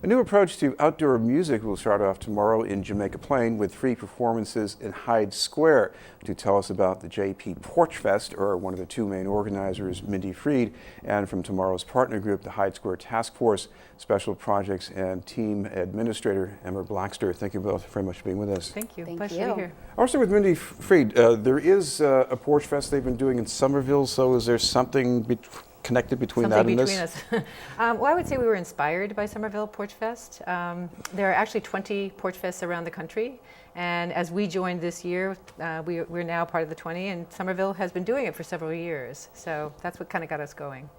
A new approach to outdoor music will start off tomorrow in Jamaica Plain with 3 performances in Hyde Square. To tell us about the JP Porch Fest, or one of the 2 main organizers, Mindy Freed, and from tomorrow's partner group, the Hyde Square Task Force, Special Projects and Team Administrator, Emma Blackster. Thank you both very much for being with us. Thank you. Thank Pleasure you. to be here. Also with Mindy Freed, there is a Porch Fest they've been doing in Somerville, so is there something connected between that and this? Us. Well, I would say we were inspired by Somerville Porch Fest. There are actually 20 Porch Fests around the country, and as we joined this year, we're now part of the 20, and Somerville has been doing it for several years. So that's what kind of got us going.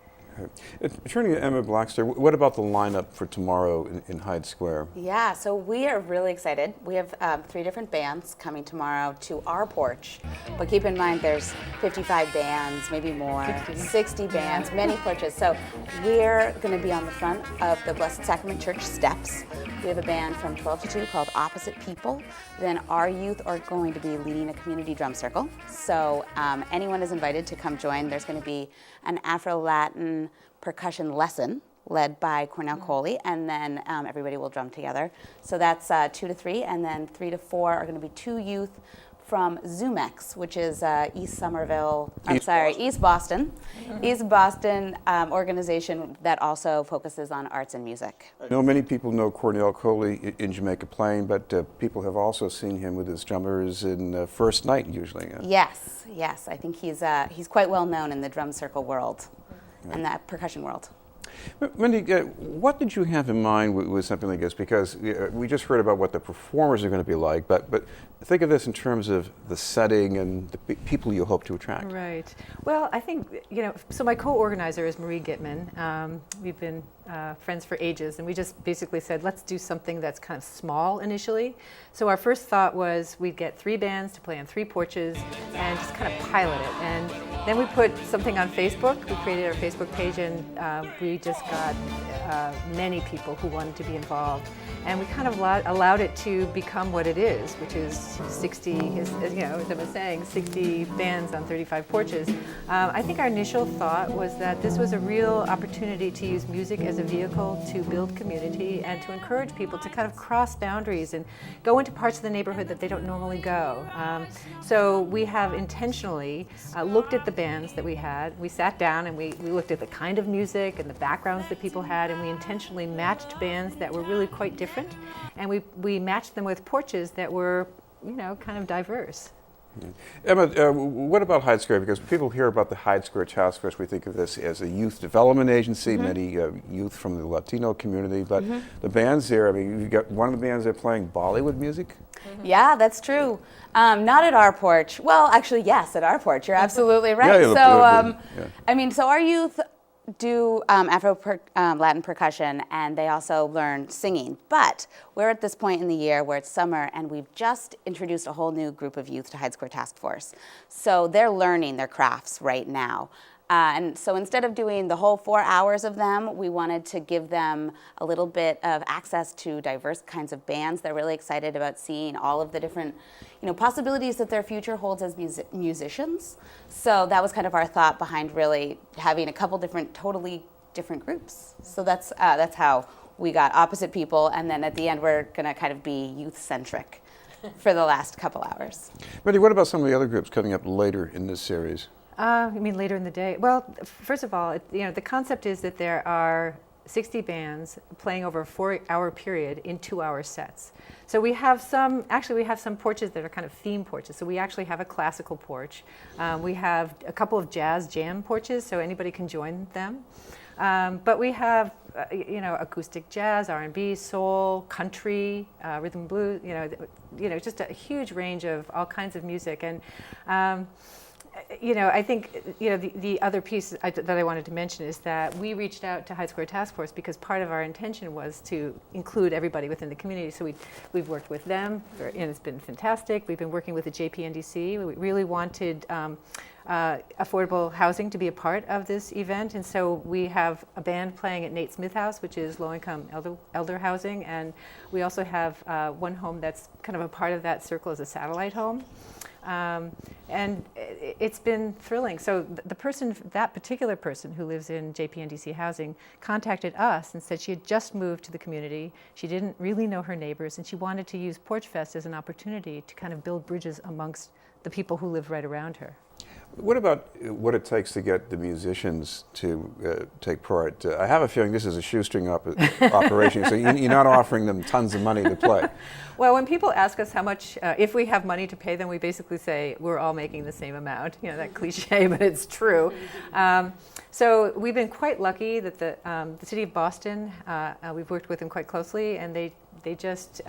Turning to Emma Blackster, what about the lineup for tomorrow in Hyde Square? Yeah, so we are really excited. We have 3 different bands coming tomorrow to our porch, but keep in mind there's 55 bands, maybe more, 60 bands, many porches. So we're going to be on the front of the Blessed Sacrament Church steps. We have a band from 12 to 2 called Opposite People. Then our youth are going to be leading a community drum circle. So anyone is invited to come join. There's going to be an Afro-Latin percussion lesson led by Cornell Coley, and then everybody will drum together. So that's 2 to 3, and then 3 to 4 are going to be 2 youth from Zoomex, which is East Boston organization that also focuses on arts and music. I know many people know Cornell Coley in Jamaica Plain, but people have also seen him with his drummers in First Night usually. Yes, I think he's quite well known in the drum circle world and the percussion world. Mindy, what did you have in mind with something like this? Because we just heard about what the performers are going to be like, but think of this in terms of the setting and the people you hope to attract. Right. Well, I think, so my co-organizer is Marie Gitman. We've been friends for ages, and we just basically said, let's do something that's kind of small initially. So our first thought was we'd get 3 bands to play on 3 porches and just kind of pilot it. And then we put something on Facebook. We created our Facebook page, and we just got many people who wanted to be involved. And we kind of allowed it to become what it is, which is 60, as I was saying, 60 bands on 35 porches. I think our initial thought was that this was a real opportunity to use music as a vehicle to build community and to encourage people to kind of cross boundaries and go into parts of the neighborhood that they don't normally go. So we have intentionally looked at the bands that we had. We sat down and we looked at the kind of music and the backgrounds that people had, and we intentionally matched bands that were really quite different, and we matched them with porches that were, kind of diverse. Emma, what about Hyde Square? Because people hear about the Hyde Square Task Force, we think of this as a youth development agency, many youth from the Latino community, but the bands there, you've got one of the bands there playing Bollywood music? Yeah, that's true. Not at our porch. Well, actually, yes, at our porch. You're absolutely right. So our youth do Afro-Latin percussion, and they also learn singing. But we're at this point in the year where it's summer, and we've just introduced a whole new group of youth to Hyde Square Task Force. So they're learning their crafts right now. And so instead of doing the whole 4 hours of them, we wanted to give them a little bit of access to diverse kinds of bands. They're really excited about seeing all of the different, possibilities that their future holds as musicians. So that was kind of our thought behind really having a couple totally different groups. So that's how we got Opposite People, and then at the end we're going to kind of be youth-centric for the last couple hours. Mindy, what about some of the other groups coming up later in this series? You mean later in the day? Well, first of all, the concept is that there are 60 bands playing over a 4-hour period in 2-hour sets. So we have some porches that are kind of theme porches. So we actually have a classical porch. We have a couple of jazz jam porches, so anybody can join them. But we have, acoustic jazz, R&B, soul, country, rhythm and blues, just a huge range of all kinds of music. And I think, the other piece that I wanted to mention is that we reached out to Hyde Square Task Force because part of our intention was to include everybody within the community. So we've worked with them, and it's been fantastic. We've been working with the JPNDC. We really wanted affordable housing to be a part of this event, and so we have a band playing at Nate Smith House, which is low-income elder housing, and we also have one home that's kind of a part of that circle as a satellite home. And it's been thrilling. So that particular person who lives in JPNDC housing contacted us and said she had just moved to the community. She didn't really know her neighbors, and she wanted to use Porch Fest as an opportunity to kind of build bridges amongst the people who live right around her. What about what it takes to get the musicians to take part? I have a feeling this is a shoestring operation, so you're not offering them tons of money to play. Well, when people ask us how much, if we have money to pay them, we basically say we're all making the same amount. You know, that cliche, but it's true. So we've been quite lucky that the city of Boston, we've worked with them quite closely, and they just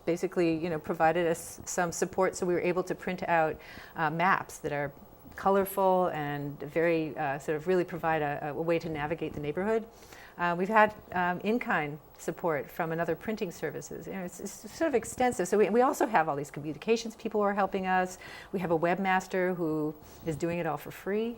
basically, provided us some support, so we were able to print out maps that are colorful and very sort of really provide a way to navigate the neighborhood. We've had in-kind support from another printing services. It's sort of extensive. So we also have all these communications people who are helping us. We have a webmaster who is doing it all for free.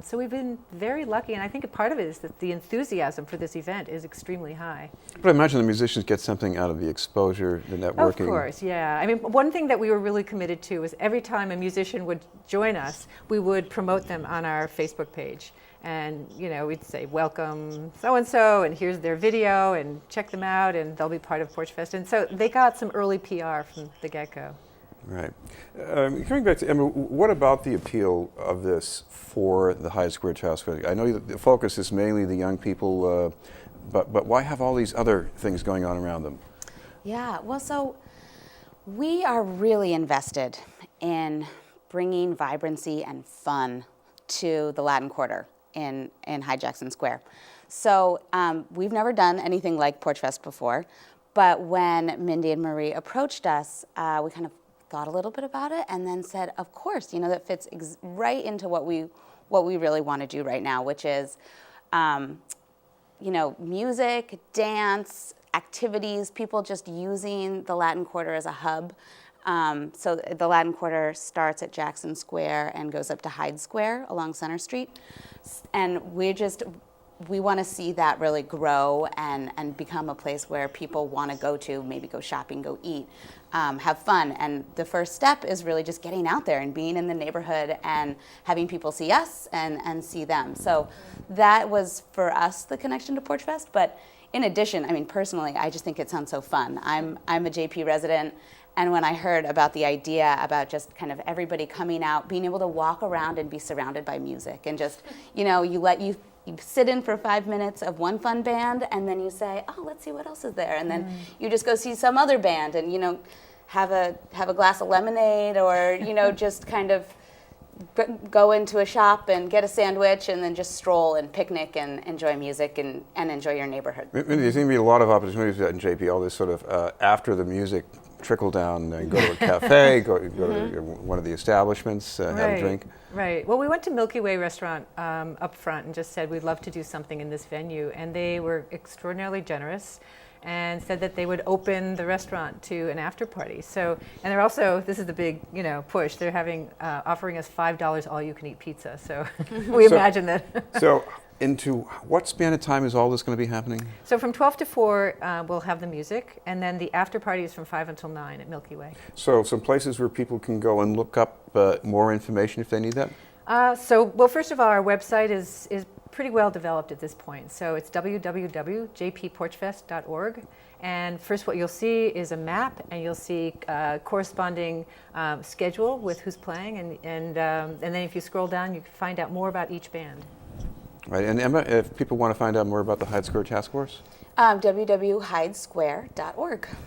So we've been very lucky, and I think a part of it is that the enthusiasm for this event is extremely high. But I imagine the musicians get something out of the exposure, the networking. Of course, yeah. I mean, one thing that we were really committed to was every time a musician would join us, we would promote them on our Facebook page. And, we'd say, welcome so-and-so, and here's their video, and check them out, and they'll be part of Porch Fest. And so they got some early PR from the get-go. Right. Coming back to Emma, what about the appeal of this for the Hyde Square Task Force? I know that the focus is mainly the young people, but why have all these other things going on around them? Yeah, well, so we are really invested in bringing vibrancy and fun to the Latin Quarter in Hyde Jackson Square. So we've never done anything like Porch Fest before, but when Mindy and Marie approached us, we kind of thought a little bit about it and then said, of course, that fits right into what we really want to do right now, which is, music, dance, activities, people just using the Latin Quarter as a hub. So the Latin Quarter starts at Jackson Square and goes up to Hyde Square along Center Street. And we want to see that really grow and become a place where people want to go to, maybe go shopping, go eat, have fun. And the first step is really just getting out there and being in the neighborhood and having people see us and see them. So that was, for us, the connection to Porch Fest. But in addition, I mean, personally, I just think it sounds so fun. I'm a JP resident. And when I heard about the idea about just kind of everybody coming out, being able to walk around and be surrounded by music, and just, you sit in for 5 minutes of one fun band, and then you say, oh, let's see what else is there. And then you just go see some other band and, have a glass of lemonade, or, just kind of go into a shop and get a sandwich and then just stroll and picnic and enjoy music and enjoy your neighborhood. There's going to be a lot of opportunities in JP, all this sort of after the music trickle down and go to a cafe, go to one of the establishments, have a drink. Right. Well, we went to Milky Way restaurant up front and just said we'd love to do something in this venue, and they were extraordinarily generous and said that they would open the restaurant to an after party. So, and they're also, this is the big, push. They're offering us $5 all-you-can-eat pizza. So we imagine that. So, into what span of time is all this going to be happening? So from 12 to 4, we'll have the music, and then the after party is from 5 until 9 at Milky Way. So some places where people can go and look up more information if they need that? Well, first of all, our website is pretty well developed at this point. So it's www.jpporchfest.org. And first what you'll see is a map, and you'll see corresponding schedule with who's playing. And then if you scroll down, you can find out more about each band. Right. And Emma, if people want to find out more about the Hyde Square Task Force? www.hydesquare.org.